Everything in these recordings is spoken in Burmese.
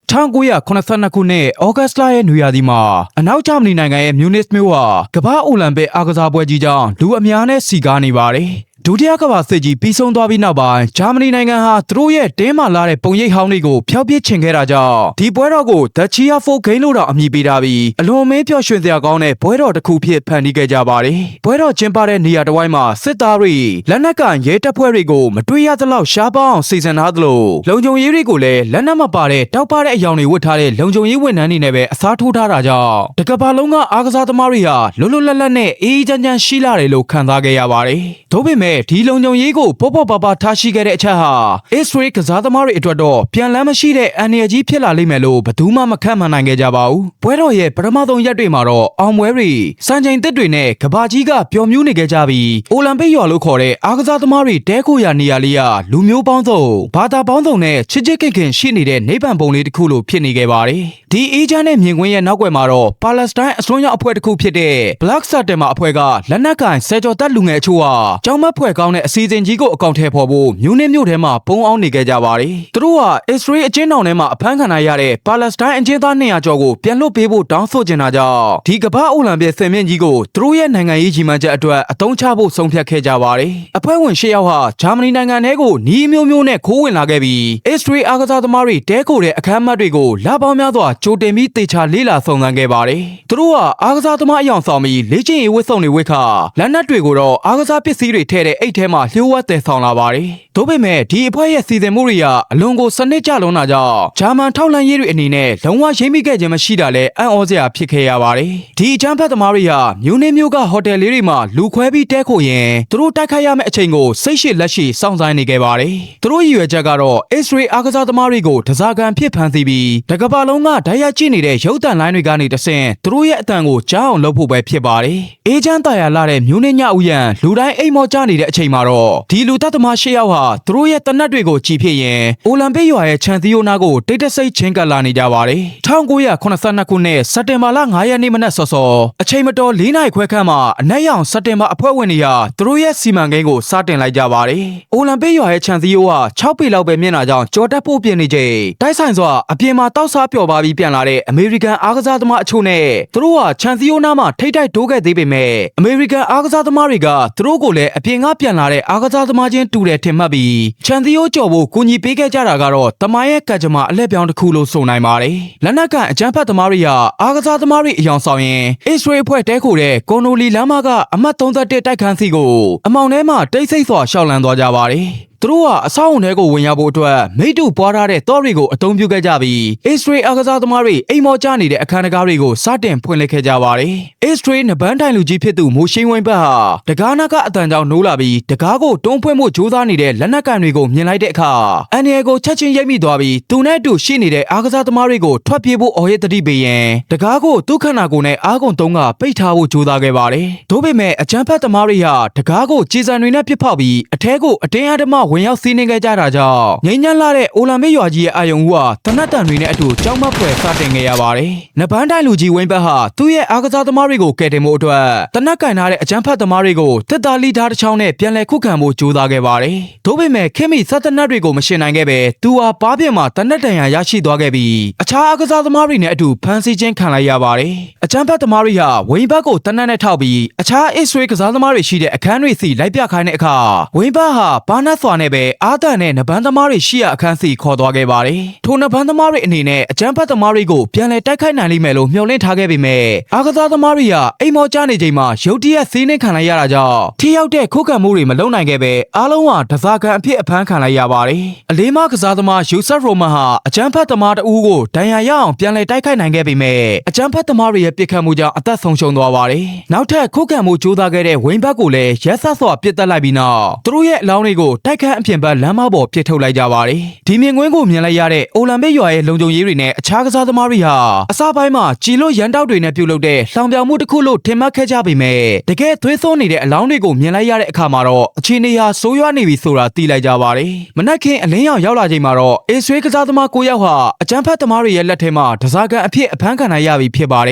1982 ခုနှစ်ဩဂတ်စ်လရဲ့နွေရာသီမှာအနောက်ဂျာမနီနိုင်ငံရဲ့မြူနစ်မြို့ဟာကမ္ဘာ့အိုလံပစ်အားကစားပွဲကြီးကြောင့်လူအများနဲ့စီကားနေပါတယ်။ဒုတိယကမ္ဘာစစ်ကြီးပြီးဆုံးသွားပြီးနောက်ပိုင်းဂျာမနီနိုင်ငံဟာသူတို့ရဲ့တင်းမာလာတဲ့ပုံရိပ်ဟောင်းတွေကိုဖျောက်ပစ်ချင်ခဲ့တာကြောင့်ဒီပွဲတော်ကို The Cheerful Game လို့တော့အမည်ပေးထားပြီးအလွန်မင်းပျော်ရွှင်စရာကောင်းတဲ့ပွဲတော်တစ်ခုဖြစ်ဖန်တီးခဲ့ကြပါတယ်။ပွဲတော်ကျင်းပတဲ့နေရာတစ်ဝိုက်မှာစစ်သားတွေလက်နက်ကင်ရဲတပ်ဖွဲ့တွေကိုမတွေ့ရသလောက်ရှားပါအောင်စီစဉ်ထားသလိုလုံခြုံရေးတွေကိုလည်းလက်နက်မပါတဲ့တောက်ပတဲ့အယောင်တွေဝတ်ထားတဲ့လုံခြုံရေးဝန်ထမ်းတွေနဲ့ပဲအစားထိုးထားတာကြောင့်တကမ္ဘာလုံးကအားကစားသမားတွေဟာလွတ်လွတ်လပ်လပ်နဲ့အေးအေးချမ်းချမ်းရှိလာတယ်လို့ခံစားခဲ့ရပါတယ်။ဒါပေမဲ့ဒီလုံခြုံရေးကိုပေါ့ပေါ့ပါပါထားရှိခဲ့တဲ့အချက်ဟာအစ္စရေးကစားသမားတွေအတွက်တော့ပြန်လန်းမရှိတဲ့အန္တရာယ်ကြီးဖြစ်လာလိမ့်မယ်လို့ဘယ်သူမှမခန့်မှန်းနိုင်ခဲ့ကြပါဘူး။ပွဲတော်ရဲ့ပထမဆုံးရက်တွေမှာတော့အောင်ပွဲတွေစံချိန်သစ်တွေနဲ့ကဘာကြီးကပျော်မြူးနေခဲ့ကြပြီးအိုလံပစ်ရွာလို့ခေါ်တဲ့အားကစားသမားတွေတဲခိုရာနေရာလေးကလူမျိုးပေါင်းစုံဘာသာပေါင်းစုံနဲ့ချစ်ချစ်ခင်ခင်ရှိနေတဲ့နိဗ္ဗာန်ပုံလေးတစ်ခုလိုဖြစ်နေခဲ့ပါတယ်။ဒီအေးချမ်းတဲ့မြင်ကွင်းရဲ့နောက်ွယ်မှာတော့ပါလက်စတိုင်းအစွန်းရောက်အဖွဲ့တစ်ခုဖြစ်တဲ့ Black September အဖွဲ့ကလက်နက်ကင်ဆယ်ကျော်တပ်လူငယ်အချို့ဟာကြောင်မက်ဖွဲ့ကောင်းတဲ့အစီအစဉ်ကြီးကိုအကောင့်ထဲပေါ်ဖို့မြူနစ်မြို့ထဲမှာပုံအောင်နေခဲ့ကြပါတယ်။သူတို့ဟာအစ္စရေးအကျဉ်းထောင်ထဲမှာအဖမ်းခံရတဲ့ပါလက်စတိုင်းအကျဉ်းသား200ကျော်ကိုပြန်လွှတ်ပေးဖို့တောင်းဆိုကြတာကြောင့်ဒီကမ္ဘာ့အိုလံပစ်ဆယ်မြင့်ကြီးကိုသူတို့ရဲ့နိုင်ငံရေးကြီးမှန်းချက်အတွက်အသုံးချဖို့ဆုံးဖြတ်ခဲ့ကြပါတယ်။အဖွဲ့ဝင်10ယောက်ဟာဂျာမနီနိုင်ငံထဲကိုနီးမျိုးမျိုးနဲ့ခိုးဝင်လာခဲ့ပြီးအစ္စရေးအားကစားသမားတွေတဲခိုတဲ့အခမ်းအနားတွေကိုလပေါင်းများစွာကြိုတင်ပြီးတေချာလေးလာစုံစမ်းခဲ့ပါတယ်။သူတို့ဟာအားကစားသမားအယောင်ဆောင်ပြီးလေ့ကျင့်ရေးဝတ်စုံတွေဝတ်ခါလက်နက်တွေကိုတော့အားကစားပစ္စည်းတွေထည့်တဲ့အိတ်ထဲမှာလျှို့ဝှက်တည်ဆောင်လာပါတယ်။ဒါပေမဲ့ဒီအဖွဲ့ရဲ့စီစဉ်မှုတွေကအလွန်ကိုစနစ်ကျလွန်းတာကြောင့်ဂျာမန်ထောက်လှမ်းရေးတွေအနေနဲ့လုံးဝရိပ်မိခဲ့ခြင်းမရှိတာလဲအံ့ဩစရာဖြစ်ခဲ့ရပါတယ်။ဒီအကြမ်းဖက်သမားတွေဟာမြူနစ်မြို့ကဟိုတယ်လေးတွေမှာလူခွဲပြီးတဲခိုရင်သူတို့တိုက်ခိုက်ရမယ့်အချိန်ကိုစိတ်ရှိလက်ရှိစောင့်ဆိုင်းနေခဲ့ပါတယ်။သူတို့ရည်ရွယ်ချက်ကတော့အစ္စရေးအားကစားသမားတွေကိုတစားကန်ဖြစ်ဖန်ဆီးပြီးတကမ္ဘာလုံးကဓာတ်ရိုက်ကြည့်နေတဲ့ရုပ်သံလိုင်းတွေကနေတဆင့်သူတို့ရဲ့အတန်ကိုကြားအောင်လုပ်ဖို့ပဲဖြစ်ပါတယ်။အေးချမ်းတာယာလာတဲ့မြူနစ်ညဦးရန်လူတိုင်းအိမ်မော်ကြနေတဲ့အချိန်မှာတော့ဒီလူတပ်သမား10ယောက်ဟာသူတို့ရဲ့တနက်တွေကိုကြည့်ဖြစ်ရင်အိုလံပစ်ရွာရဲ့ချန်သီယိုနာကိုတိတ်တဆိတ်ချင်းကပ်လာနေကြပါတယ်။1982ခုနှစ်စက်တင်ဘာလ9ရက်နေ့မနက်စောစောအချိန်မတော်4နာရီခွဲခန့်မှာအနက်ရောင်စက်တင်ဘာအဖွဲ့ဝင်တွေဟာသူတို့ရဲ့စီမံကိန်းကိုစတင်လိုက်ကြပါတယ်။အိုလံပစ်ရွာရဲ့ချန်သီယိုဟာ6ပေလောက်ပဲမြင့်တာကြောင့်ကြော်တက်ဖို့ပြင်နေချိန်တိုက်ဆိုင်စွာအပြင်မှာတောက်စားပျော်ပါပြီးပြန်လာတဲ့အမေရိကန်အားကစားသမားအချို့နဲ့သူတို့ဟာချန်သီယိုနာမှာထိတ်တိုက်တိုးခဲ့သေးပေမဲ့အမေရိကန်အားကစားသမားတွေကသူတို့ကိုလည်းအပြင်ကပြန်လာတဲ့အားကစားသမားချင်းတူတယ်ထင်မှတ်ပြီးချန်သီယိုကြော်ဖို့ကူညီပေးခဲ့ကြတာကတော့တမိုင်းရဲ့ကကြမ္မာအလှည့်ပြောင်းတစ်ခုလို့ဆိုနိုင်ပါတယ်။လက်နက်ကန်အကြမ်းဖက်သမားတွေဟာအားကစားသမားတွေအယောင်ဆောင်ရင်အစ္စရေးအဖွဲ့တဲခိုတဲ့ကွန်နိုလီလမ်းမကအမှတ်31တိုက်ခန်းစီကိုအမောင်ထဲမှာတိတ်ဆိတ်စွာရှောက်လန်းသွားကြပါတယ်။သူတို့ဟာအဆောက်အုံထဲကိုဝင်ရောက်ဖို့အတွက်မိတူပွားထားတဲ့တောတွေကိုအသုံးပြုခဲ့ကြပြီးအစ္စရေးအားကစားသမားတွေအိမ်မော်ကျနေတဲ့အခမ်းအနားတွေကိုစတင်ဖွင့်လှစ်ခဲ့ကြပါတယ်။အစ္စရေးနဘန်းတိုင်လူကြီးဖြစ်သူမိုရှိဝင်းဘတ်ဟာတကားနာကအတန်ကြောင့်နိုးလာပြီးတကားကိုတွန်းဖွင့်ဖို့ကြိုးစားနေတဲ့လက်နက်ကန်တွေကိုမြင်လိုက်တဲ့အခါအန်နီယယ်ကိုချက်ချင်းရိပ်မိသွားပြီးသူနဲ့အတူရှိနေတဲ့အားကစားသမားတွေကိုထွက်ပြေးဖို့အော်ရစ်တတိပေးရင်တကားကိုသူ့ခန္ဓာကိုယ်နဲ့အားကုန်တုံးကပိတ်ထားဖို့ကြိုးစားခဲ့ပါတယ်။ဒါပေမဲ့အကြမ်းဖက်သမားတွေဟာတကားကိုကြေစံတွေနဲ့ပစ်ဖောက်ပြီးအထဲကိုအတင်းအဓမ္မဝင်ရောက်စီးနှင်းခဲ့ကြတာကြောင့်ငိမ့်ညံ့လာတဲ့အိုလံပစ်ရွာကြီးရဲ့အာယုံဦးဟာတနတ်တန်တွေနဲ့အတူကြောက်မက်ဖွယ်စတင်ခဲ့ရပါတယ်။နဘန်းတိုင်လူကြီးဝင်းဘတ်ဟာသူ့ရဲ့အားကစားသမားတွေကိုကယ်တင်ဖို့အတွက်တနက်ကင်ထားတဲ့အကြမ်းဖက်သမားတွေကိုတစ်သားလိထားတစ်ချောင်းနဲ့ပြန်လည်ခုခံဖို့ကြိုးစားခဲ့ပါတယ်။ဒါပေမဲ့ခင်မီဆက်တနတ်တွေကိုမရှင်နိုင်ခဲ့ပဲသူဟာပါးပြင်းမှာတနက်တန်ရရရှိသွားခဲ့ပြီးအခြားအားကစားသမားတွေနဲ့အတူဖမ်းဆီးခြင်းခံလိုက်ရပါတယ်။အကြမ်းဖက်သမားတွေဟာဝင်းဘတ်ကိုတနက်နဲ့ထောက်ပြီးအခြားအစ္စရေးကစားသမားတွေရှိတဲ့အခန်းတွေစီလိုက်ပြခိုင်းတဲ့အခါဝင်းဘတ်ဟာဘာနတ်စွာနဲ့ပဲအာသန်နဲ့နဘန်းသမားတွေရှိရအခန်းစီခေါ်သွားခဲ့ပါတယ်။ထိုနဘန်းသမားတွေအနေနဲ့အကြမ်းဖက်သမားတွေကိုပြန်လည်တိုက်ခိုက်နိုင်လိမ့်မယ်လို့မျှော်လင့်ထားခဲ့ပေမဲ့အားကစားသမားတွေဟာအိမ်မော်ကျနေချိန်မှာရုတ်တရက်စီးနှင်းခံလိုက်ရတာကြောင့်ထိရောက်တဲ့ခုခံမှုတွေမလုပ်နိုင်ခဲ့ပဲအားလုံးဟာဒဇာကန်အဖြစ်အဖမ်းခံလိုက်ရပါတယ်။အလေးမကစားသမားယူဆတ်ရိုမန်ဟာအကြမ်းဖက်သမားတဦးကိုဒဏ်ရာရအောင်ပြန်လည်တိုက်ခိုက်နိုင်ခဲ့ပေမဲ့အကြမ်းဖက်သမားတွေရဲ့ပစ်ခတ်မှုကြောင့်အသက်ဆုံးရှုံးသွားပါတယ်။နောက်ထပ်ခုခံမှုကြိုးစားခဲ့တဲ့ဝင်းဘတ်ကိုလည်းရက်ဆက်စွာပစ်တက်လိုက်ပြီးနောက်သူတို့ရဲ့အလောင်းတွေကိုတိုက်ခတ်အပြင်ဘက်လမ်းမပေါ်ပစ်ထုတ်လိုက်ကြပါတယ်။ဒီမြင်ကွင်းကိုမြင်လိုက်ရတဲ့အိုလံပစ်ရွာရဲ့လုံခြုံရေးတွေနဲ့အခြားကစားသမားတွေဟာအစပိုင်းမှာကြည်လို့ရန်တောက်တွေနဲ့ပြုတ်လုပ်တဲ့လှောင်ပြောင်မှုတစ်ခုလို့ထင်မှတ်ခဲ့ကြပေမဲ့တကယ်သွေးစွန်းနေတဲ့အလောင်းတွေကိုမြင်လိုက်ရတဲ့အခါမှာတော့အခြေအနေဟာဆိုးရွားနေပြီဆိုတာသိလိုက်ကြပါတယ်။မနက်ခင်းအလင်းရောင်ရောက်လာချိန်မှာတော့အစ္စရေးကစားသမား9ယောက်ဟာအကြမ်းဖက်သမားတွေရဲ့လက်ထဲမှာဒဇာကန်အဖြစ်အဖမ်းခံနိုင်ရပြီဖြစ်ပါတ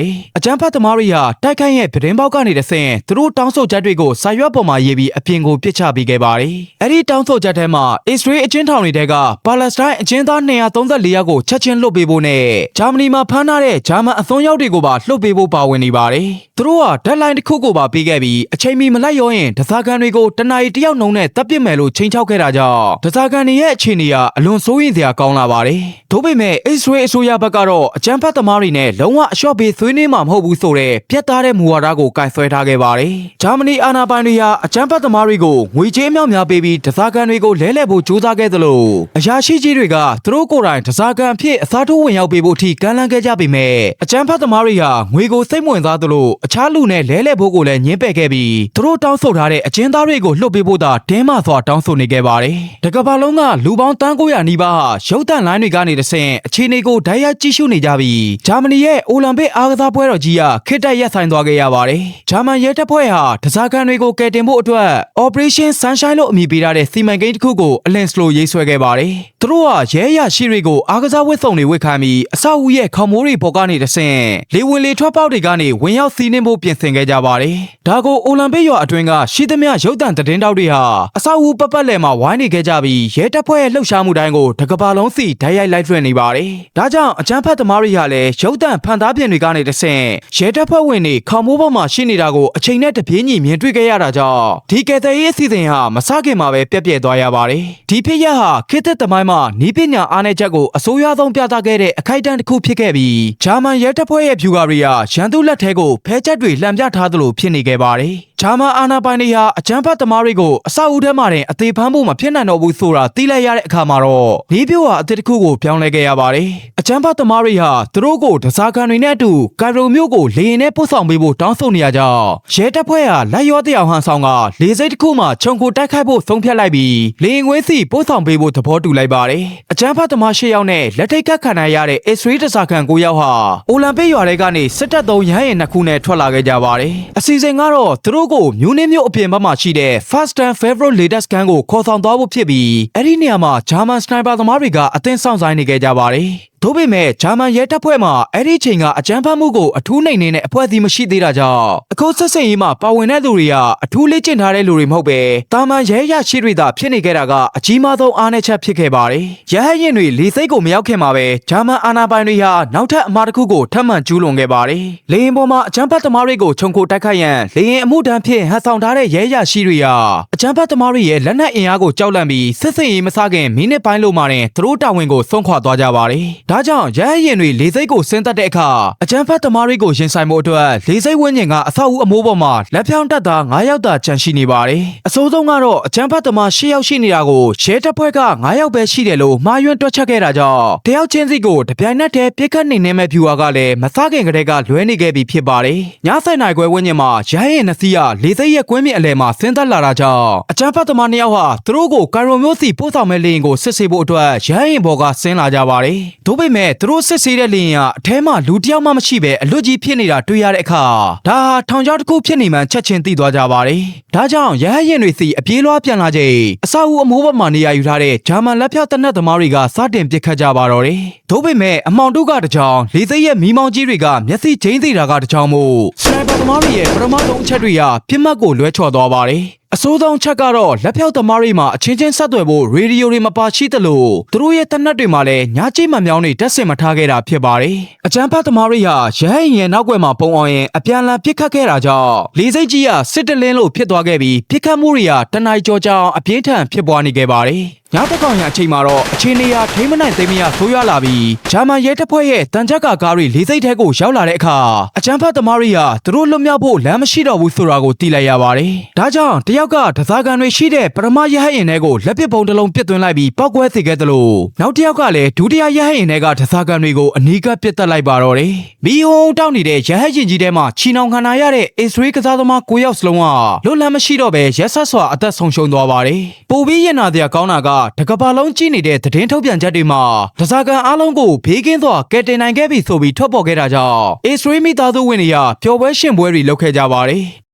ယ်။အကြမ်းဖက်သမားတွေဟာတိုက်ခိုက်ရဲ့ပြတင်းပေါက်ကနေတဆင့်သူတို့တောင်းဆိုချက်တွေကိုစာရွက်ပေါ်မှာရေးပြီးအပြင်ကိုပစ်ချပေးခဲ့ပါတယ်။အဲဒီတောင်းဆိုချက် ချက်ထဲမှာအစ္စရေးအချင်းထောင်တွေကပါလက်စတိုင်းအချင်းသား234ယောက်ကိုချက်ချင်းလွှတ်ပေးဖို့နဲ့ဂျာမနီမှာဖမ်းထားတဲ့ဂျာမန်အသွင်ရောက်တွေကိုပါလွှတ်ပေးဖို့ပါဝင်နေပါတယ်။သူတို့ကဒက်လိုင်းတစ်ခုကိုပါပေးခဲ့ပြီးအချိန်မီမလိုက်ရောရင်ဒဇာကန်တွေကိုတနအီတယောက်နှုံနဲ့တပ်ပစ်မယ်လို့ချိန်ချောက်ခဲ့တာကြောင့်ဒဇာကန်တွေရဲ့အခြေအနေကအလွန်စိုးရိမ်စရာကောင်းလာပါတယ်။ဒါပေမဲ့အစ္စရေးအစိုးရဘက်ကတော့အကြမ်းဖက်သမားတွေနဲ့လုံးဝအလျှော့ပေးဆွေးနွေးမှာမဟုတ်ဘူးဆိုတဲ့ပြတ်သားတဲ့မူဝါဒကိုကင်ဆယ်ထားခဲ့ပါတယ်။ဂျာမနီအာဏာပိုင်တွေဟာအကြမ်းဖက်သမားတွေကိုငွေကြေးအမြောက်များပေးပြီးဒဇာကန်တွေကိုလဲလှယ်ဖို့ကြိုးစားခဲ့သလိုအရာရှိကြီးတွေကသူတို့ကိုယ်တိုင်ဒဇာကန်အဖြစ်အစားထိုးဝင်ရောက်ပေးဖို့အထိကမ်းလှမ်းခဲ့ကြပေမဲ့အကြမ်းဖက်သမားတွေဟာငွေကိုစိတ်ဝင်စားသလိုအခြားလူနဲ့လဲလှယ်ဖို့ကိုလည်းညှင်းပယ်ခဲ့ပြီးသူတို့တောင်းဆိုထားတဲ့အကျဉ်းသားတွေကိုလွှတ်ပေးဖို့သာတင်းမာစွာတောင်းဆိုနေခဲ့ပါတယ်။တကမ္ဘာလုံးကလူပေါင်းတန်း900နီးပါးဟာရုပ်သံလိုင်းတွေကနေတဆင့်အခြေအနေကိုဓာတ်ရိုက်ကြည့်ရှုနေကြပြီးဂျာမနီရဲ့အိုလံပစ်အားကစားပွဲတော်ကြီးကခေတ္တရပ်ဆိုင်းသွားခဲ့ရပါတယ်။ဂျာမန်ရဲတပ်ဖွဲ့ဟာဒဇာကန်တွေကိုကယ်တင်ဖို့အတွက် Operation Sunshine လို့အမည်ပေးထားတဲ့စီမံကိန်းတစ်ခုကိုအလင်းစလိုရေးဆွဲခဲ့ပါတယ်။သူတို့ကရဲရရှိတွေကိုအားကစားဝတ်စုံတွေဝတ်ခိုင်းပြီးအဆောက်အဦရဲ့ခေါင်းမိုးတွေပေါ်ကနေတဆင့်လေဝင်လေထွက်ပေါက်တွေကနေဝင်ရောက်စီးနှင်းဖို့ပြင်ဆင်ခဲ့ကြပါတယ်။ဒါကိုအိုလံပစ်ရွာအတွင်းကရှိသမျှရုပ်သံသတင်းတောက်တွေဟာအဆောက်အဦပတ်ပတ်လည်မှာဝိုင်းနေခဲ့ကြပြီးရဲတပ်ဖွဲ့ရဲ့လှုပ်ရှားမှုတိုင်းကိုတကဘာလုံးစီဓာတ်ရိုက်လိုက်လွှင့်နေပါတယ်။ဒါကြောင့်အကြမ်းဖက်သမားတွေဟာလည်းရုပ်သံဖန်သားပြင်တွေကနေတဆင့်ရဲတပ်ဖွဲ့ဝင်တွေခေါင်းမိုးပေါ်မှာရှိနေတာကိုအချိန်နဲ့တပြေးညီမြင်တွေ့ခဲ့ရတာကြောင့်ဒီကယ်ဆယ်ရေးအစီအစဉ်ဟာမစခင်မှာပဲပြက်ပြဲသွားရပါတယ်။ဒီဖြစ်ရပ်ဟာခေတ်သစ်သမိုင်းမှာနီးပညာအားနည်းချက်ကိုအဆိုးရွားဆုံးပြသခဲ့တဲ့အခိုက်အတန့်တစ်ခုဖြစ်ခဲ့ပြီးဂျာမန်ရဲတပ်ဖွဲ့ရဲ့ဗျူဟာတွေကရန်သူလက်ထဲကိုဖဲချက်တွေလှန်ပြထားသလိုဖြစ်နေခဲ့ပါတယ်။ဂျာမန်အာဏာပိုင်တွေဟာအကြမ်းဖက်သမားတွေကိုအဆောက်အဦထဲမှာတင်အသေးဖမ်းဖို့မဖြစ်နိုင်တော့ဘူးဆိုတာသိလိုက်ရတဲ့အခါမှာတော့ဒီပြိုဟာအသစ်တစ်ခုကိုပြောင်းလဲခဲ့ရပါတယ်။အကြမ်းဖက်သမားတွေဟာသူတို့ကိုဒဇာကန်တွေနဲ့အတူကိုင်ရိုမြို့ကိုလေယာဉ်နဲ့ပို့ဆောင်ပေးဖို့တောင်းဆိုနေရကြောင်းရဲတပ်ဖွဲ့ဟာလက်ရောတရောင်ဟန်ဆောင်ကလေစိတ်တစ်ခုမှခြုံခိုတိုက်ခိုက်ဖို့ဆုံးဖြတ်လိုက်ပြီးလေယာဉ်ကွင်းစီပို့ဆောင်ပေးဖို့သဘောတူလိုက်ပါတယ်။အကြမ်းဖက်သမား10ယောက်နဲ့လက်ထိတ်ကပ်ခံရတဲ့အစ္စရေးဒဇာကန်9ယောက်ဟာအိုလံပစ်ရွာထဲကနေစစ်တပ်သုံးရဟတ်ယာဉ်2ခုနဲ့ထွက်လာခဲ့ကြပါတယ်။အစီအစဉ်ကတော့သူတို့ကိုမြူးနစ်မြို့အပြင်ဘက်မှာရှိတဲ့ Fast and Favorite Latest Gun ကိုခေါ်ဆောင်သွားဖို့ဖြစ်ပြီးအဲ့ဒီနေရာမှာဂျာမန်စနိုက်ပါသမားတွေကအသင်းဆောင်ဆိုင်နေခဲ့ကြပါတယ်။ဒါပေမဲ့ဂျာမန်ရဲတပ်ဖွဲ့မှာအဲ့ဒီချိန်ကအကြမ်းဖက်မှုကိုအထူးနှိမ်နင်းတဲ့အဖွဲ့အစည်းမရှိသေးတာကြောင့်အခုဆက်စင်ရေးမှာပါဝင်တဲ့သူတွေကအထူးလေ့ကျင့်ထားတဲ့လူတွေမဟုတ်ပဲတာမန်ရဲရရှိတွေသာဖြစ်နေခဲ့တာကအကြီးမားဆုံးအားနည်းချက်ဖြစ်ခဲ့ပါတယ်။ရဟတ်ယာဉ်တွေလေစိတ်ကိုမရောက်ခင်မှာပဲဂျာမန်အာဏာပိုင်တွေဟာနောက်ထပ်အမှားတစ်ခုကိုထပ်မံကျူးလွန်ခဲ့ပါတယ်။လေယာဉ်ပေါ်မှာအကြမ်းဖက်သမားတွေကိုခြုံခိုတိုက်ခိုက်ရန်လေယာဉ်အမှုထမ်းဖြင့်ဟန်ဆောင်ထားတဲ့ရဲရရှိတွေဟာအကြမ်းဖက်သမားတွေရဲ့လက်နက်အင်အားကိုကြောက်လန့်ပြီးစစ်စင်ရေးမစခင်မိနစ်ပိုင်းလို့မှတင်သူတို့တာဝန်ကိုဆုံးခွာသွားကြပါတယ်။ဒါကြောင့်ရဟတ်ယာဉ်တွေလေစိတ်ကိုဆင်းသက်တဲ့အခါအကြမ်းဖက်သမားတွေကိုရင်ဆိုင်ဖို့အတွက်လေစိတ်ဝန်းကျင်ကအဆောက်အဦအမိုးပေါ်မှာလက်ဖြောင်းတပ်သား9ယောက်သာကျန်ရှိနေပါတယ်။အဆိုးဆုံးကတော့အကြမ်းဖက်သမား10ယောက်ရှိနေတာကိုရဲတပ်ဖွဲ့က9ယောက်ပဲရှိတယ်လို့မှားယွင်းတွက်ချက်ခဲ့တာကြောင့်တယောက်ချင်းစီကိုတပြိုင်နက်တည်းပြစ်ခတ်နေနေမဲ့ဗျူဟာကလည်းမစခင်ကတည်းကလွဲနေခဲ့ပြီဖြစ်ပါတယ်။ည7နာရီခွဲဝန်းကျင်မှာရဟတ်ယာဉ်2စီးကလေစိတ်ရဲ့ကွင်းမြစ်အလယ်မှာဆင်းသက်လာတာကြောင့်အကြမ်းဖက်သမား2ယောက်ဟာသူတို့ကိုကိုင်ရိုမျိုးစီပို့ဆောင်မဲ့လေယာဉ်ကိုစစ်ဆေးဖို့အတွက်ရဟတ်ယာဉ်ပေါ်ကဆင်းလာကြပါတယ်။ဒါပေမဲ့သူတို့စစ်ဆေးတဲ့လေယာဉ်ကအထဲမှာလူတယောက်မှမရှိပဲအလွတ်ကြီးဖြစ်နေတာတွေ့ရတဲ့အခါဒါဟာထောင်ချောက်တစ်ခုဖြစ်နေမှချက်ချင်းသိသွားကြပါတယ်။ဒါကြောင့်ရဟတ်ယာဉ်တွေစီအပြေးလွှားပြန်လာချိန်အဆောက်အဦအမိုးပေါ်မှာနေရာယူထားတဲ့ဂျာမန်လက်ဖြောက်တနက်သမားတွေကစတင်ပစ်ခတ်ကြပါတော့တယ်။ဒါပေမဲ့အမောင်တုကတကြောင်လေစိတ်ရဲ့မီးမောင်းကြီးတွေကမျက်စိချင်းစီတာကတကြောင်မို့စနိုက်ပါသမားတွေရဲ့ပထမဆုံးအချက်တွေကပြစ်မှတ်ကိုလွဲချော်သွားပါတယ်။အဆိုးဆုံးချက်ကတော့လက်ဖြောက်သမားတွေမှာအချင်းချင်းဆက်သွယ်ဖို့ရေဒီယိုတွေမပါရှိသလိုသူတို့ရဲ့တနက်တွေမှာလည်းညကြီးမှမြောင်းတွေတက်ဆင်မထားခဲ့တာဖြစ်ပါတယ်။အကြမ်းဖက်သမားတွေဟာရဟတ်ယာဉ်နောက်ွယ်မှာပုံအောင်ရင်အပြန်အလှန်ပစ်ခတ်ခဲ့တာကြောင့်လေစိတ်ကြီးကစစ်တလင်းလို့ဖြစ်သွားခဲ့ပြီးပစ်ခတ်မှုတွေကတနအီကျော်ကြောင်အပြင်းထန်ဖြစ်ပွားနေခဲ့ပါတယ်။ညတစ်ကောင်ရအချိန်မှာတော့အခြေအနေဟာထိမနိုင်သိမ်းမရဆိုးရွားလာပြီးဂျာမန်ရဲတပ်ဖွဲ့ရဲ့တန်ကြပ်ကားတွေလေစိတ်ထဲကိုရောက်လာတဲ့အခါအကြမ်းဖက်သမားတွေဟာသူတို့လွတ်မြောက်ဖို့လမ်းမရှိတော့ဘူးဆိုတာကိုသိလိုက်ရပါတယ်။ဒါကြောင့်တယောက်ကဒဇာကန်တွေရှိတဲ့ပထမရဟတ်ယာဉ်ထဲကိုလက်ပစ်ပုံတစ်လုံးပစ်သွင်းလိုက်ပြီးပောက်ကွဲစေခဲ့သလိုနောက်တစ်ယောက်ကလည်းဒုတိယရဟတ်ယာဉ်ထဲကဒဇာကန်တွေကိုအနီးကပ်ပစ်တက်လိုက်ပါတော့တယ်။မီးဟုံးတောက်နေတဲ့ရဟတ်ယာဉ်ကြီးထဲမှာချီနှောင်ခံရတဲ့အစ္စရေးကစားသမား9ယောက်စလုံးဟာလွတ်လပ်မရှိတော့ပဲရက်ဆက်စွာအသက်ဆုံးရှုံးသွားပါတယ်။ပိုပြီးရင်နာစရာကောင်းတာကတကဘာလုံးကြည့်နေတဲ့သတင်းထုတ်ပြန်ချက်တွေမှာဒဇာကန်အားလုံးကိုဘေးကင်းစွာကယ်တင်နိုင်ခဲ့ပြီဆိုပြီးထွက်ပေါ်ခဲ့တာကြောင့်အစ္စရေးမိသားစုဝင်တွေကပျော်ပွဲရှင်ပွဲတွေလုပ်ခဲ့ကြပါတယ်။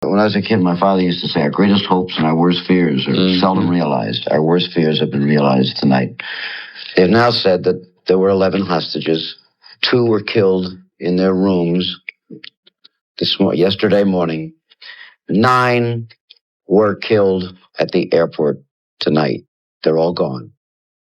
When I was a kid, my father used to say, our greatest hopes and our worst fears are seldom realized. Our worst fears have been realized tonight. They have now said that there were 11 hostages. 2 were killed in their rooms yesterday morning. 9 were killed at the airport tonight. They're all gone.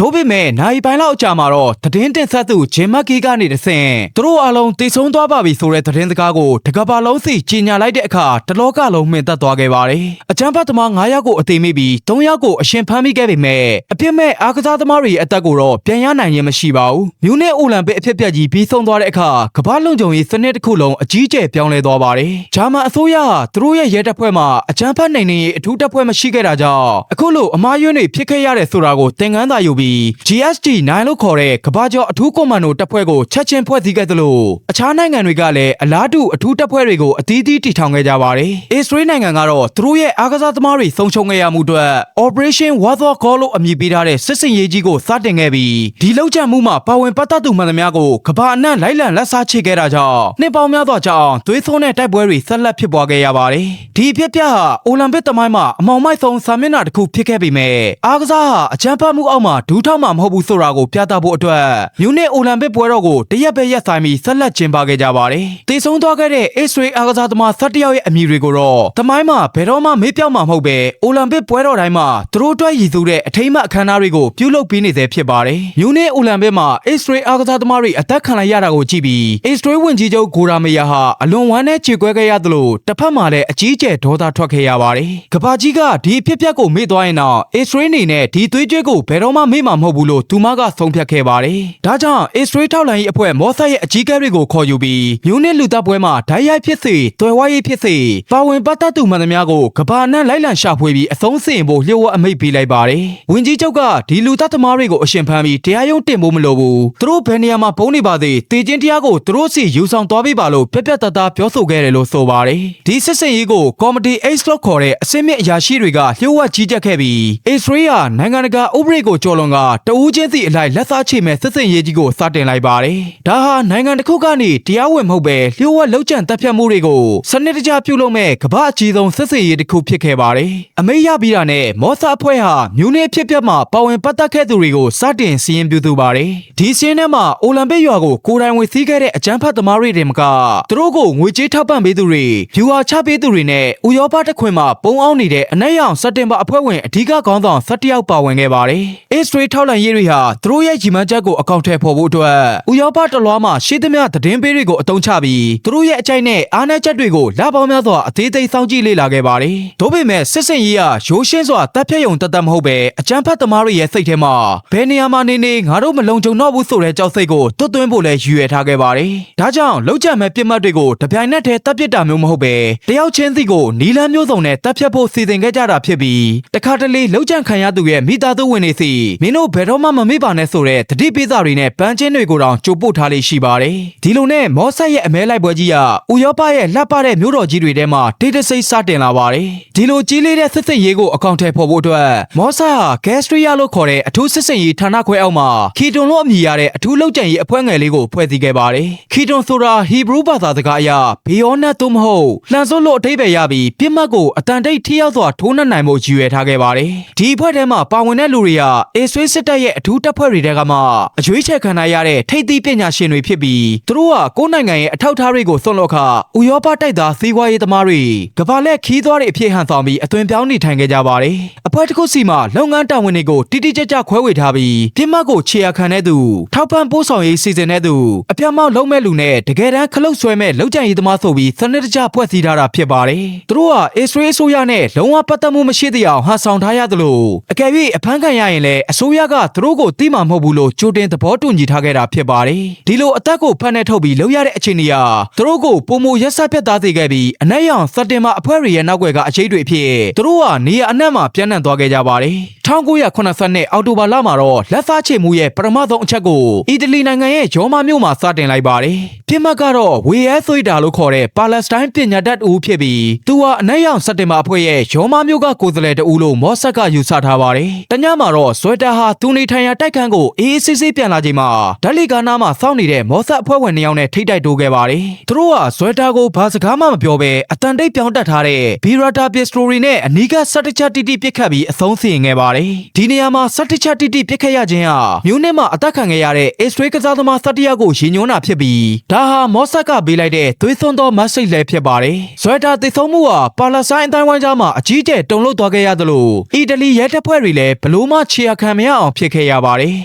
တို့ပေမဲ့နိုင်ပိုင်းလောက်အကြာမှာတော့သတင်းတင်ဆက်သူဂျင်မက်ကီကနေတဆင့်သူတို့အားလုံးတည်ဆုံးသွားပါပြီဆိုတဲ့သတင်းစကားကိုတကဘာလုံးစီကြီးညာလိုက်တဲ့အခါတလောကလုံးမှင်သက်သွားခဲ့ပါတယ်။အကြမ်းဖက်သမား9ယောက်ကိုအသေးမိပြီး3ယောက်ကိုအရှင်ဖမ်းမိခဲ့ပေမဲ့အပြစ်မဲ့အားကစားသမားတွေအသက်ကိုတော့ပြန်ရနိုင်ခြင်းမရှိပါဘူး။မြူနစ်အိုလံပစ်အဖြစ်ပြက်ကြီးပြီးဆုံးသွားတဲ့အခါကမ္ဘာလုံခြုံရေးစနစ်တစ်ခုလုံးအကြီးအကျယ်ပြောင်းလဲသွားပါတယ်။ဂျာမန်အစိုးရကသူတို့ရဲ့ရဲတပ်ဖွဲ့မှာအကြမ်းဖက်နိုင်နေအထူးတပ်ဖွဲ့မရှိခဲ့တာကြောင့်အခုလိုအမားယွန်းတွေဖြစ်ခဲ့ရတဲ့ဆိုတာကိုသင်ခန်းစာယူပြီး GSG 9လို့ခေါ်တဲ့ကမ္ဘာကျော်အထူးကွန်မန်ဒိုတပ်ဖွဲ့ကိုချက်ချင်းဖွဲ့စည်းခဲ့သလိုအခြားနိုင်ငံတွေကလည်းအလားတူအထူးတပ်ဖွဲ့တွေကိုအသီးသီးတည်ထောင်ခဲ့ကြပါတယ်။အစ္စရေးနိုင်ငံကတော့သူတို့ရဲ့အားကစားသမားတွေဆုံးရှုံးခဲ့ရမှုအတွက် Operation Warsaw Call လို့အမည်ပေးထားတဲ့စစ်စင်ရေးကြီးကိုစတင်ခဲ့ပြီးဒီလောက်ကျန်မှုမှာပါဝင်ပတ်သက်သူမှန်သမျှကိုကမ္ဘာအနှံ့လိုက်လံလက်စားချေခဲ့တာကြောင့်နှစ်ပေါင်းများစွာကြာအောင်သွေးဆိုးတဲ့တိုက်ပွဲတွေဆက်လက်ဖြစ်ပွားခဲ့ရပါတယ်။ဒီအဖြစ်ပြဟာအိုလံပစ်သမိုင်းမှာအမောင်မိုက်ဆုံးစာမျက်နှာတစ်ခုဖြစ်ခဲ့ပေမဲ့အားကစားဟာအကြမ်းဖက်မှုအောက်မှာဒူးထောက်မှာမဟုတ်ဘူးဆိုတာကိုပြသဖို့အတွက်မြူနစ်အိုလံပစ်ပွဲတော်ကိုတရက်ပဲရက်ဆိုင်ပြီးဆက်လက်ကျင်းပခဲ့ကြပါတယ်။တည်ဆုံးသွားခဲ့တဲ့အစ္စရေးအားကစားသမား17ယောက်ရဲ့အမည်တွေကိုတော့သမိုင်းမှာဘယ်တော့မှမေ့ပြောက်မှာမဟုတ်ပဲအိုလံပစ်ပွဲတော်တိုင်းမှာသူတို့အတွက်ရည်စူးတဲ့အထိမ်းအမှတ်အခမ်းအနားတွေကိုပြုလုပ်ပေးနေသေးဖြစ်ပါတယ်။မြူနစ်အိုလံပစ်မှာအစ္စရေးအားကစားသမားတွေအသက်ခံလိုက်ရတာကိုကြည့်ပြီးအစ္စရေးဝန်ကြီးချုပ်ဂိုရာမေယာဟာအလွန်ဝမ်းနည်းကြေကွဲခဲ့ရသလိုတစ်ဖက်မှာလည်းအကြီးအကျယ်ဒေါသထွက်ခဲ့ရပါတယ်။ကမ္ဘာကြီးကဒီအဖြစ်အပျက်ကိုမေ့သွားရင်တော့အစ္စရေးအနေနဲ့ဒီသွေးကြွေးကိုဘယ်တော့မှမေ့မှာမဟုတ်ဘူးလို့သူမကဆုံးဖြတ်ခဲ့ပါတယ်။ဒါကြောင့်အစ္စရေးထောက်လှမ်းရေးအဖွဲ့မော့ဆတ်ရဲ့အကြီးအကဲတွေကိုခေါ်ယူပြီးမြူနစ်လူတပ်ပွဲမှာဓာတ်ရိုက်ဖြစ်စေတွယ်ဝါရေးဖြစ်စေပါဝင်ပတ်သက်သူမှန်သမျှကိုကမ္ဘာအနှံ့လိုက်လံရှာဖွေပြီးအဆုံးစီရင်ဖို့လျှို့ဝှက်အမိန့်ပေးလိုက်ပါတယ်။ဝန်ကြီးချုပ်ကဒီလူတပ်သမားတွေကိုအရှင်ဖမ်းပြီးတရားရုံးတင်ဖို့မလိုဘူး။သူတို့ဘယ်နေရာမှာပုံနေပါသေးတေချင်းတရားကိုသူတို့စီယူဆောင်သွားပေးပါလို့ပြက်ပြက်သားသားပြောဆိုခဲ့တယ်လို့ဆိုပါတယ်။ဒီစစ်စင်ရေးကိုကော်မတီ H လို့ခေါ်တဲ့အစင်းမြင့်အရာရှိတွေကလျှို့ဝှက်ကြီးကြပ်ခဲ့ပြီးအစ္စရေးဟာနိုင်ငံတကာဥပဒေကိုကျော်လွန်ကတဦးချင်းစီအလိုက်လက်စားချေမဲ့စစ်စင်ရေးကြီးကိုစတင်လိုက်ပါတယ်။ဒါဟာနိုင်ငံတစ်ခုကနေတရားဝင်မဟုတ်ပဲလျှို့ဝှက်လှုပ်ကြံတပ်ဖြတ်မှုတွေကိုစနစ်တကျပြုလုပ်မဲ့ကမ္ဘာအကြီးဆုံးစစ်စင်ရေးတစ်ခုဖြစ်ခဲ့ပါတယ်။အမိန့်ရပြီးတာနဲ့မော့ဆာအဖွဲ့ဟာမြူနစ်ဖြစ်ပျက်မှာပါဝင်ပတ်သက်ခဲ့သူတွေကိုစတင်စီရင်ပြုစုပါတယ်။ဒီစီးရင်ထဲမှာအိုလံပစ်ရွာကိုကိုယ်တိုင်ဝင်စီးခဲ့တဲ့အကြမ်းဖက်သမားတွေတင်မကသူတို့ကိုငွေကြေးထောက်ပံ့ပေးသူတွေဗျူဟာချပေးသူတွေနဲ့ဥရောပတစ်ခွင်မှာပုံအောင်နေတဲ့အနက်ရောင်စက်တင်ဘာအဖွဲ့ဝင်အဓိကခေါင်းဆောင်17ယောက်ပါဝင်ခဲ့ပါတယ်။အစ္စရေးထောက်လှမ်းရေးတွေဟာသူတို့ရဲ့ရည်မှန်းချက်ကိုအကောင့်ထဲပေါ်ဖို့အတွက်ဥရောပတလွှားမှာရှိသမျှသတင်းပေးတွေကိုအသုံးချပြီးသူတို့ရဲ့အကြိုက်နဲ့အားနည်းချက်တွေကိုလပေါင်းများစွာအသေးသေးစောင့်ကြည့်လေ့လာခဲ့ပါတယ်။ဒါပေမဲ့စစ်စင်ရေးကရိုးရှင်းစွာတပ်ဖြတ်ရုံတသက်မဟုတ်ပဲအကြမ်းဖက်သမားတွေရဲ့စိတ်ထဲမှာဘယ်နေရာမှာနေငါတို့မလုံခြုံတော့ဘူးဆိုတဲ့ကြောက်စိတ်ကိုတွတ်သွင်းဖို့လည်းရည်ရွယ်ထားခဲ့ပါတယ်။ဒါကြောင့်လှုပ်ကြံမဲ့ပြစ်မှတ်တွေကိုတပြိုင်နက်တည်းတပ်ပစ်တာမျိုးမဟုတ်ပဲတယောက်ချင်းစီကိုနီလန်းမျိုးစုံနဲ့တပ်ဖြတ်ဖို့စီစဉ်ခဲ့ကြတာဖြစ်ပြီးတခါတလေလှုပ်ကြံခံရသူရဲ့မိသားစုဝင်တွေစီမင်းတို့ဘယ်တော့မှမမေ့ပါနဲ့ဆိုတဲ့တတိပိစာတွေနဲ့ပန်းချင်းတွေကိုတောင်ကြိုပို့ထားလေးရှိပါတယ်။ဒီလိုနဲ့မော့ဆတ်ရဲ့အမဲလိုက်ပွဲကြီးကဥရောပရဲ့လှပတဲ့မြို့တော်ကြီးတွေထဲမှာတိတ်တဆိတ်စတင်လာပါတယ်။ဒီလိုကြီးလေးတဲ့စစ်စင်ရေးကိုအကောင့်ထဲပေါ်ဖို့အတွက်မော့ဆတ်ဟာဂက်စထရီယာလို့ခေါ်တဲ့အထူးစစ်စင်ရေးဌာနခွဲအောက်မှာခီတွန်လို့အမည်ရတဲ့အထူးလှုပ်ကြံရေးအဖွဲ့ငယ်လေးကိုဖွဲ့စည်းခဲ့ပါတယ်။ခီတွန်ဆိုတာဟီဘရူးဘာသာစကားအရဘေယောနတ်သို့မဟုတ်လှန်စွပ်လို့အထိပ္ပယ်ရပြီးပြစ်မှတ်ကိုအတန်တိတ်ထိရောက်စွာထိုးနှက်နိုင်မှုရည်ရွယ်ထားခဲ့ပါတယ်။ဒီအဖွဲ့ထဲမှာပါဝင်တဲ့လူတွေကအေဆွေးစစ်တပ်ရဲ့အထူးတပ်ဖွဲ့တွေထဲကမှအရွေးချယ်ခံရတဲ့ထိပ်သီးပညာရှင်တွေဖြစ်ပြီးသူတို့ကကိုယ်နိုင်ငံရဲ့အထောက်အထားတွေကိုစွန့်လွတ်ခဥရောပတိုက်သားစီးပွားရေးသမားတွေကမ္ဘာလက်ခီးသွားတွေအဖြစ်ဟန်ဆောင်ပြီးအသွင်ပြောင်းနေထိုင်ခဲ့ကြပါတယ်။အဖွဲ့တစ်ခုစီမှာလုပ်ငန်းတာဝန်တွေကိုတိတိကျကျခွဲဝေထားပြီးပြစ်မှတ်ကိုခြေရာခံတဲ့သူထောက်ပံ့ပို့ဆောင်ရေးစီစဉ်တဲ့သူအပြတ်မောက်လုံးမဲ့လူနဲ့တကယ်တမ်းခလုတ်ဆွဲမဲ့လုံခြံရေးသမားဆိုပြီးစနစ်တကျဖွဲ့စည်းထားတာဖြစ်ပါတယ်။သူတို့ကအစ္စရေးအစိုးရနဲ့လုံးဝပတ်သက်မှုမရှိသည့်အောင်ဟန်ဆောင်ထားရသလိုအကယ်၍အဖမ်းခံရရင်လည်းအစိုးရကသူတို့ကိုတိမှမဟုတ်ဘူးလို့ကြိုတင်သဘောတူညီထားခဲ့တာဖြစ်ပါတယ်။ဒီလိုအသက်ကိုဖမ်းနှက်ထုတ်ပြီးလုပ်ရတဲ့အခြေအနေဟာသူတို့ကိုပုံမရက်ဆက်ပြတ်သားစေခဲ့ပြီးအနက်ရောင်စက်တင်ဘာအဖွဲ့တွေရဲ့နောက်ွယ်ကအချိတ်တွေဖြစ်သူတို့ကနေရာအနှံ့မှာပြန့်နှံ့သွားခဲ့ကြပါတယ်။1980အောက်တိုဘာလမှာတော့လက်စားချေမှုရဲ့ပထမဆုံးအချက်ကိုအီတလီနိုင်ငံရဲ့ရောမမြို့မှာစတင်လိုက်ပါတယ်။ပြစ်မှတ်ကတော့ဝေယဲဆွေတာလို့ခေါ်တဲ့ပါလက်စတိုင်းပညာတတ်အူဖြစ်ပြီးသူဟာအနက်ရောင်စက်တင်ဘာအဖွဲ့ရဲ့ရောမမြို့ကကိုယ်စားလှယ်တဦးလို့မော့ဆက်ကယူဆထားပါတယ်။တညမှာတော့ဇွဲတာဟာသူနေထိုင်ရာတိုက်ခန်းကိုအေးအေးဆေးဆေးပြန်လာချိန်မှာဓာတ်လီကာနာမှာစောင့်နေတဲ့မော့ဆက်အဖွဲ့ဝင်2ယောက်နဲ့ထိတိုက်တိုးခဲ့ပါတယ်။သူတို့ကဇွဲတာကိုဘာစကားမှမပြောဘဲအတန်တိတ်ပြောင်းတက်ထားတဲ့ဘီရာတာပစ္စတိုရီနဲ့အနီးကစက်တချက်တီတီပစ်ခတ်ပြီးအဆုံးစီရင်ခဲ့ပါတယ် ပါတယ်ဒီနေရာမှာစတစ်ချက်တိတိပြစ်ခဲ့ရခြင်းဟာမြို့နယ်မှာအသက်ခံခဲ့ရတဲ့အစ္စရေးကစားသမား၁၁ယောက်ကိုရည်ညွှန်းတာဖြစ်ပြီးဒါဟာမော့ဆက်ကပေးလိုက်တဲ့သွေးသွန်းသောမက်ဆေ့လည်းဖြစ်ပါတယ်ဇွဲတာတည်ဆုံးမှုဟာပါလက်စတိုင်းအတိုင်းဝိုင်းကြားမှာအကြီးကျယ်တုန်လှုပ်သွားခဲ့ရသလိုအီတလီရဲတပ်ဖွဲ့တွေလည်းဘလို့မှခြေခံမရအောင်ဖြစ်ခဲ့ရပါတယ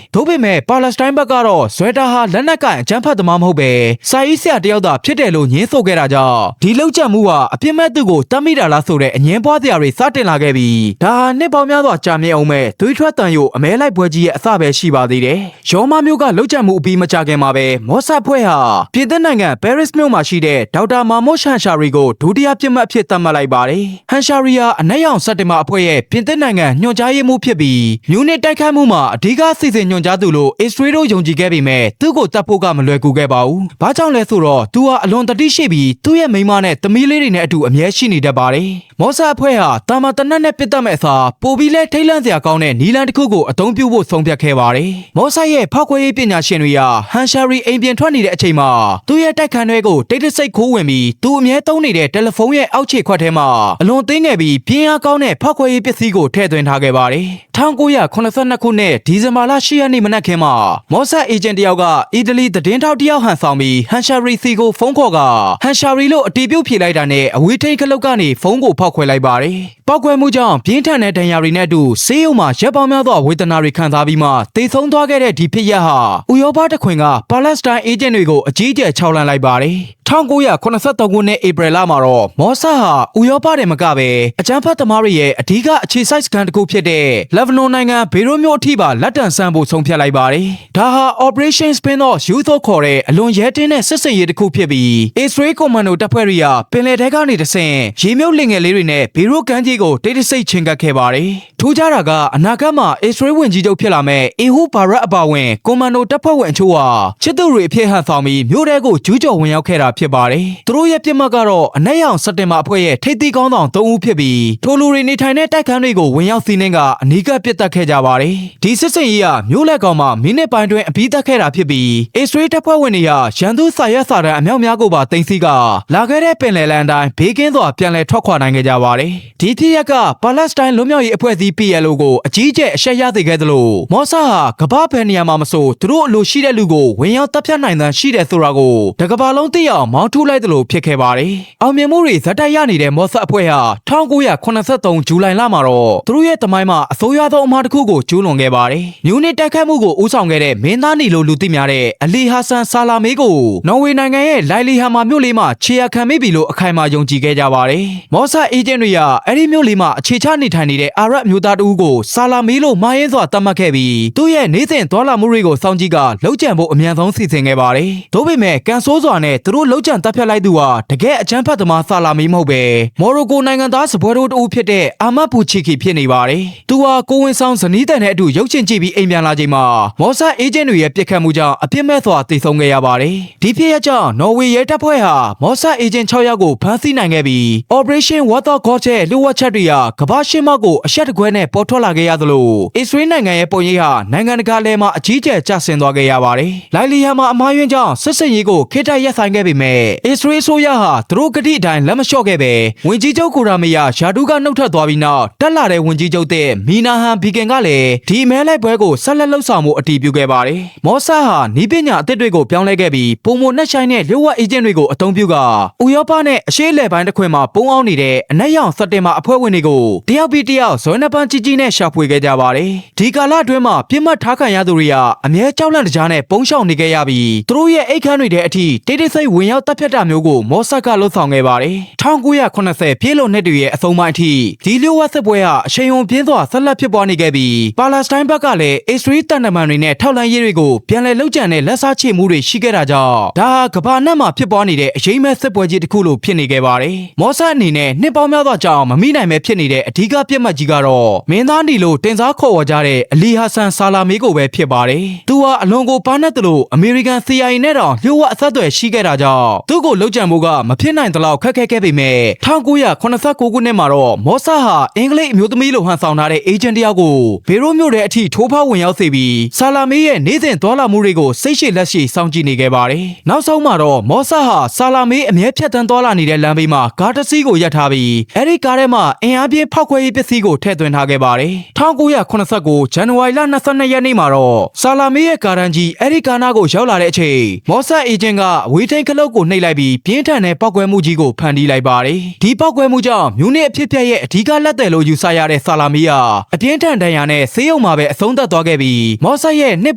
်ဒါပေမဲ့ပါလက်စတိုင်းဘက်ကတော့ဇွဲတာဟာလက်နက်ကိုင်အကြမ်းဖက်သမားမဟုတ်ပဲစာရေးဆရာတယောက်သာဖြစ်တယ်လို့ညင်းဆိုခဲ့တာကြောင့်ဒီလောက်ကျမှုဟာအပြစ်မဲ့သူကိုတတ်မိတာလားဆိုတဲ့အငင်းပွားတရားတွေစတင်လာခဲ့ပြီးဒါဟာနှစ်ပေါင်းများစွာကြာမြင့်အောင်မဲ့သွေးထွက်တန်ရုပ်အမဲလိုက်ပွဲကြီးရဲ့အစပဲရှိပါသေးတယ်ရောမမျိုးကလောက်ကျမှုအပြီးမကြခင်မှာပဲမော့ဆတ်ဖွဲ့ဟာပြည်သစ်နိုင်ငံပဲရစ်မြို့မှာရှိတဲ့ဒေါက်တာမာမွတ်ဟန်ရှာရီကိုဒုတိယပြစ်မှတ်အဖြစ်သတ်မှတ်လိုက်ပါတယ်ဟန်ရှာရီဟာအနက်ရောင်စက်တင်ဘာအဖွဲ့ရဲ့ပြည်သစ်နိုင်ငံညွှန်ကြားရေးမှူးဖြစ်ပြီးမြူနစ်တိုက်ခိုက်မှုမှာအဓိကစီစဉ်ညွှန်ကြားသူလို့အစ္စရေးတို့ယုံကြည်ခဲ့ပေမဲ့သူ့ကိုတတ်ဖို့ကမလွယ်ကူခဲ့ပါဘူး။ဘာကြောင့်လဲဆိုတော့သူဟာအလွန်တတိရှိပြီးသူ့ရဲ့မိန်းမနဲ့သမီးလေးတွေနဲ့အတူအမြဲရှိနေတတ်ပါတယ်။မော့ဆတ်အဖွဲ့ဟာတာမန်တနက်နဲ့ပစ်တတ်မဲ့အစားပိုပြီးလဲထိတ်လန့်စရာကောင်းတဲ့နီလန်တစ်ခုကိုအသုံးပြုဖို့ဆုံးဖြတ်ခဲ့ပါတယ်။မော့ဆတ်ရဲ့ဖောက်ခွဲရေးပညာရှင်တွေကဟန်ရှာရီအိမ်ပြင်ထွက်နေတဲ့အချိန်မှာသူ့ရဲ့တိုက်ခန်းတွေကိုတိတ်တဆိတ်ခိုးဝင်ပြီးသူအမြဲသုံးနေတဲ့တယ်လီဖုန်းရဲ့အောက်ခြေခွက်ထဲမှာအလွန်သိငယ်ပြီးပြင်းအားကောင်းတဲ့ဖောက်ခွဲရေးပစ္စည်းကိုထည့်သွင်းထားခဲ့ပါတယ်။1982ခုနှစ်ဒီဇင်ဘာလ10ရက်နေ့မနက်ခင်းမှာမော့ဆတ်အေဂျင့်တယောက်ကအီတလီသတင်းထောက်တယောက်ဟန်ဆောင်ပြီးဟန်ရှာရီစီကိုဖုန်းခေါ်ကဟန်ရှာရီလို့အတီးပြုတ်ဖြေလိုက်တာနဲ့အဝေးထိန်ခလုတ်ကနေဖုန်းကိုဖောက်ခွဲလိုက်ပါတယ်။ပောက်ကွဲမှုကြောင့်ပြင်းထန်တဲ့ဒဏ်ရာတွေနဲ့အတူဆေးရုံမှာရက်ပေါင်းများစွာဝေဒနာတွေခံစားပြီးမှသေဆုံးသွားခဲ့တဲ့ဒီဖြစ်ရပ်ဟာဥရောပတခွင်ကပါလက်စတိုင်းအေဂျင့်တွေကိုအကြီးအကျယ်ခြောက်လှန့်လိုက်ပါတယ်။1983ခုနှစ်ဧပြီလမှာတော့မော့ဆတ်ဟာဥရောပတယ်မကပဲအကြမ်းဖက်သမားတွေရဲ့အဓိကအခြေစိုက်စခန်းတစ်ခုဖြစ်တဲ့လက်ဗနွန်နိုင်ငံဘေရွတ်မြို့အထိပါလက်တံဆန်းဖို့ဆုံးဖြတ်လိုက်ပါတယ်။ဒါဟာ Operation Spin-off ယူသို့ခေါ်တဲ့အလွန်ရဲတင်းတဲ့စစ်စင်ရေးတစ်ခုဖြစ်ပြီးအစ္စရေးကွန်မန်ဒိုတပ်ဖွဲ့တွေကပင်လယ်ထဲကနေတဆင့်ရေမြုပ်လင်ငယ်လေးတွေနဲ့ဘေရွတ်ကမ်းခြေကိုတိတ်တဆိတ်ချင်းကပ်ခဲ့ပါတယ်။ထူးခြားတာကအနာဂတ်မှာအစ္စရေးဝင်ကြီးချုပ်ဖြစ်လာမဲ့အေဟူဘာရက်အပါဝင်ကွန်မန်ဒိုတပ်ဖွဲ့ဝင်အချို့ဟာချစ်သူတွေအဖြစ်ဟန်ဆောင်ပြီးမြို့ထဲကိုကျူးကျော်ဝင်ရောက်ခဲ့တာဖြစ်ပါတယ်။သူတို့ရဲ့ပြစ်မှတ်ကတော့အနက်ရောင်စက်တင်ဘာအဖွဲ့ရဲ့ထိပ်သီးကောင်းဆောင်3ဦးဖြစ်ပြီးထိုလူတွေနေထိုင်တဲ့တိုက်ခန်းတွေကိုဝင်ရောက်စီးနှင်းကအနီးကပ်ပစ်တက်ခဲ့ကြပါတယ်။ဒီစစ်စင်ရေးကမြို့လက်ကောင်မှာမိနစ်ပိုင်းတွင်အပြီးတက်ခဲ့တာဖြစ်ပြီးအစ္စရေးတပ်ဖွဲ့ဝင်တွေကရန်သူစာရွက်စာတမ်းအမြောက်များကိုပါတင်စီကလာခဲ့တဲ့ပင်လယ်လမ်းတိုင်းဘေးကင်းစွာပြန်လည်ထွက်ခွာနိုင်ခဲ့ကြပါတယ်။ဒီဖြစ်ရပ်ကပါလက်စတိုင်းလွတ်မြောက်ရေးအဖွဲ့အစည်း PLO ကိုအကြီးအကျယ်အရှက်ရစေခဲ့သလိုမော့ဆတ်ဟာကမ္ဘာ့ဘယ်နေရာမှာမဆိုသူတို့အလိုရှိတဲ့လူကိုဝင်ရောက်တပ်ဖြတ်နိုင်တဲ့ရှိတယ်ဆိုတာကိုတကမ္ဘာလုံးသိအောင်မောင်းထုတ်လိုက်သလိုဖြစ်ခဲ့ပါတယ်။အောင်မြင်မှုတွေဇက်တိုက်ရနေတဲ့မော့ဆတ်အဖွဲ့ဟာ1983ဇူလိုင်လမှာတော့သူတို့ရဲ့တမိုင်းမှာအဆိုးရွားဆုံးအမှားတစ်ခုကိုကျူးလွန်ခဲ့ပါတယ်။မြူနစ်တိုက်ခိုက်မှုကိုဦးဆောင်ခဲ့တဲ့မင်းသားနီလိုလူသိများတဲ့အလီဟာဆန်ဆာလာမေးကိုနော်ဝေနိုင်ငံရဲ့လိုင်လီဟာမာမြို့လေးမှာခြေရခံမိပြီလို့အခိုင်အမာယုံကြည်ခဲ့ကြပါတယ်။မော့ဆတ်အေဂျင့်တွေကအဲ့ဒီမြို့လေးမှာအခြေချနေထိုင်နေတဲ့အာရပ်မျိုးသားတဦးကိုဆာလာမေးလို့မှားယွင်းစွာသတ်မှတ်ခဲ့ပြီးသူ့ရဲ့နေ့စဉ်သွားလာမှုတွေကိုစောင့်ကြည့်ကလှုပ်ကြံဖို့အမြန်ဆုံးစီစဉ်ခဲ့ပါတယ်။ဒါပေမဲ့ကန်ဆိုးစွာနဲ့သူတို့လှုပ်ကြံတပ်ဖြတ်လိုက်သူဟာတကယ်အကြမ်းဖက်သမားဆာလာမေးမဟုတ်ပဲမော်ရိုကိုနိုင်ငံသားစပွဲတော်တူဖြစ်တဲ့အာမတ်ဘူချီကီဖြစ်နေပါတယ်။သူဟာကိုဝင်ဆောင်ဇနီးတန်နဲ့အတူရုပ်ရှင်ကြည့်ပြီးအိမ်ပြန်လာချိန်မှာမော့ဆတ်အေဂျင့်တွေရဲ့ပြစ်ခတ်မှုကြောင့်အပြစ်မဲ့စွာသေဆုံးခဲ့ရပါတယ်။ဒီဖြစ်ရပ်ကြောင့်နော်ဝေရဲတပ်ဖွဲ့ဟာမော့ဆတ်အေဂျင့်6ယောက်ကိုဖမ်းဆီးနိုင်ခဲ့ပြီး Operation Water God ရဲ့လူဝတ်ချက်တွေကကမ္ဘာရှင်းမကိုအရှက်တကွဲနဲ့ပေါ်ထွက်လာခဲ့ရသလိုအစ္စရေးနိုင်ငံရဲ့ပုံရိပ်ဟာနိုင်ငံတကာလယ်မှာအကြီးကျယ်ကျဆင်းသွားခဲ့ရပါတယ်။လိုင်လီဟာမှာအမှားယွင်းကြောင့်စစ်စင်ရေးကိုခေတ္တရပ်ဆိုင်ခဲ့ပေမဲ့အစ္စရေးဆိုရဟာသူတို့ကတိအတိုင်းလက်မလျှော့ခဲ့ပဲဝင်ကြီးချုပ်ကိုရာမီယာယာဒူးကနှုတ်ထွက်သွားပြီးနောက်တက်လာတဲ့ဝင်ကြီးချုပ်တဲ့မီနာဟန်ဘီကင်ကလည်းဒီမဲလိုက်ပွဲကိုဆက်လက်လှုပ်ဆောင်မှုအတည်ပြုခဲ့ပါတယ်။မော့ဆတ်ဟာနီးပညာအသစ်တွေကိုပြောင်းလဲခဲ့ပြီးပုံမနှက်ဆိုင်တဲ့လျှို့ဝှက်အေဂျင့်တွေကိုအသုံးပြုကဥရောပနဲ့အရှေ့အလယ်ပိုင်းတစ်ခွင်မှာပုံအောင်နေတဲ့အနက်ရောင်စက်တင်ဘာအဖွဲ့ဝင်တွေကိုတယောက်ပြီးတယောက်ဇွဲနှပန်းကြီးကြီးနဲ့ရှာဖွေခဲ့ကြပါတယ်။ဒီကာလအတွင်းမှာပြစ်မှတ်ထားခံရသူတွေကအမြဲကြောက်လန့်တကြားနဲ့ပုံရှောင်နေခဲ့ရပြီးသူတို့ရဲ့အိတ်ခမ်းတွေတဲ့အထိတိတ်တိတ်ဆိတ်ဝင်ရောက်တပ်ဖြတ်တာမျိုးကိုမော့ဆတ်ကလှုပ်ဆောင်ခဲ့ပါတယ်။1980ပြည့်လွန်နှစ်တွေရဲ့အဆုံးပိုင်းအထိဒီလျှို့ဝှက်စစ်ပွဲဟာအရှိန်ဟုန်ပြင်းစွာဆက်လက်ဖြစ်ပွားနေခဲ့ပြီးပါလက်စတိုင်းဘက်ကလည်းအစ္စရေးတန်တမန်တွေနဲ့ထောက်လှမ်းရေးတွေကိုပြန်လည်လှုပ်ကြံတဲ့လက်စားချေမှုတွေရှိခဲ့တာကြောင့်ဒါဟာကမ္ဘာအနှံ့မှာဖြစ်ပွားနေတဲ့အရေးမဲ့စစ်ပွဲကြီးတစ်ခုလိုဖြစ်နေခဲ့ပါတယ်။မော့ဆတ်အနေနဲ့နှစ်ပေါင်းများစွာကြာအောင်မမိနိုင်ပဲဖြစ်နေတဲ့အဓိကပြစ်မှတ်ကြီးကတော့မင်းသားနီလိုတင်စားခေါ်ဝေါ်ကြတဲ့အလီဟာဆန်ဆာလာမေးကိုပဲဖြစ်ပါတယ်။သူဟာအလွန်ကိုပါနတ်တယ်လို့အမေရိကန် CIA နဲ့တောင်လျှို့ဝှက်အဆက်အသွယ်ရှိခဲ့တာကြောင့် င့်သူ့ကိုလှုပ်ကြံမှုကမဖြစ်နိုင်သလောက်ခက်ခဲခဲ့ပေမဲ့1989ခုနှစ်မှာတော့မော့ဆာဟာအင်္ဂလိပ်အမျိုးသမီးလိုဟန်ဆောင်ထားတဲ့အေဂျင့်တယောက်ကိုဘေရွတ်မြို့ထဲအထိထိုးဖောက်ဝင်ရောက်စေပြီးဆာလာမေးရဲ့နေ့စဉ်သွားလာမှုတွေကိုစိတ်ရှည်လက်ရှည်စောင့်ကြည့်နေခဲ့ပါတယ်။နောက်ဆုံးမှာတော့မော့ဆာဟာဆာလာမေးအမြဲဖြတ်တန်းသွားလာနေတဲ့လမ်းဘေးမှာကားတစ်စီးကိုရပ်ထားပြီးအဲဒီကားထဲမှာအင်အားပြင်းဖောက်ခွဲရေးပစ္စည်းကိုထည့်သွင်းထားခဲ့ပါတယ်။1989ဇန်နဝါရီလ22ရက်နေ့မှာတော့ဆာလာမေးရဲ့ကားတန်းကြီးအဲဒီကားနားကိုရောက်လာတဲ့အချိန်မော့ဆာအေဂျင့်ကအဝေးထိန်ခလုတ်ကိုနှိပ်လိုက်ပြီးပြင်းထန်တဲ့ပောက်ကွဲမှုကြီးကိုဖန်တီးလိုက်ပါတယ်။ဒီပောက်ကွဲမှုကြောင့်မြူနစ်အဖြစ်ပြက်ရဲ့အဓိကလက်သည်လို့ယူဆရတဲ့ဆာလာမေးဟာအပြင်းထန်ဒဏ်ရာနဲ့ဆေးရုံမှာပဲအဆုံးသတ်သွားခဲ့ပြီးမော့ဆာရဲ့နှစ်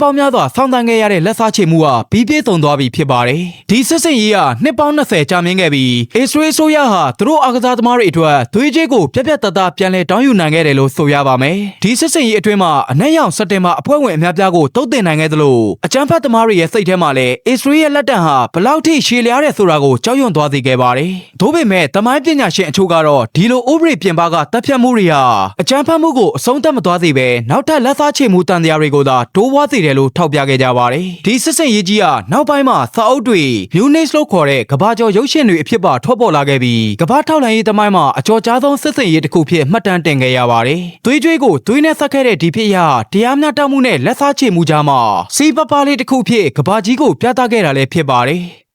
ပေါင်းများစွာဆောင်းသန်းခဲ့ရတဲ့လက်စားချေမှုဟာပြီးပြည့်စုံသွားပြီဖြစ်ပါတယ်။ဒီစစ်စင်ရေးဟာနှစ်ပေါင်း20ကြာမြင့်ခဲ့ပြီးအစ္စရေးဆိုရဟာသူတို့အားကစားသမားတွေအတွက်သွေးကြေးကိုပြက်ပြက်တသားပြန်လည်တောင်းယူနိုင်ခဲ့တယ်လို့ဆိုရပါမယ်။ဒီစစ်စင်ရေးအတွင်းမှာအနက်ရောင်စက်တင်ဘာအဖွဲ့ဝင်အများပြားကိုတုတ်တင်နိုင်ခဲ့သလိုအကြမ်းဖက်သမားတွေရဲ့စိတ်ထဲမှာလည်းအစ္စရေးရဲ့လက်တံဟာဘလောက်ထိရှည်လျားတယ်ဆိုတာကိုကြောက်ရွံ့သွားစေခဲ့ပါတယ်။ဒါပေမဲ့သမိုင်းပညာရှင်အချို့ကတော့ဒီလိုဥပဒေပြင်ပကတပ်ဖြတ်မှုတွေဟာအကြမ်းဖက်မှုကိုအဆုံးသတ်မသွားစေပဲနောက်ထပ်လက်စားချေမှုတန်တရားတွေကိုသာတိုးဝါးစေတယ်လို့ထောက်ပြခဲ့ကြပါတယ်။ဒီစစ်စင်ရေးကြီးဟာနောက်ပိုင်းမှာစာအုပ်တွေမြူနစ်လို့ခေါ်တဲ့ကမ္ဘာကျော်ရုပ်ရှင်တွေအဖြစ်ပါထွက်ပေါ်လာခဲ့ပြီးကမ္ဘာထောက်လှမ်းရေးသမိုင်းမှာအကျော်ကြားဆုံးစစ်စင်ရေးတစ်ခုဖြစ်မှတ်တမ်းတင်ခဲ့ရပါတယ်။သွေးကြွေးကိုသွေးနဲ့ဆက်ခဲ့တဲ့ဒီဖြစ်ရတရားမျှတမှုနဲ့လက်စားချေမှုကြားမှာစီးပပလေးတစ်ခုဖြစ်ကမ္ဘာကြီးကိုပြသခဲ့တာလည်းဖြစ်ပါတယ်။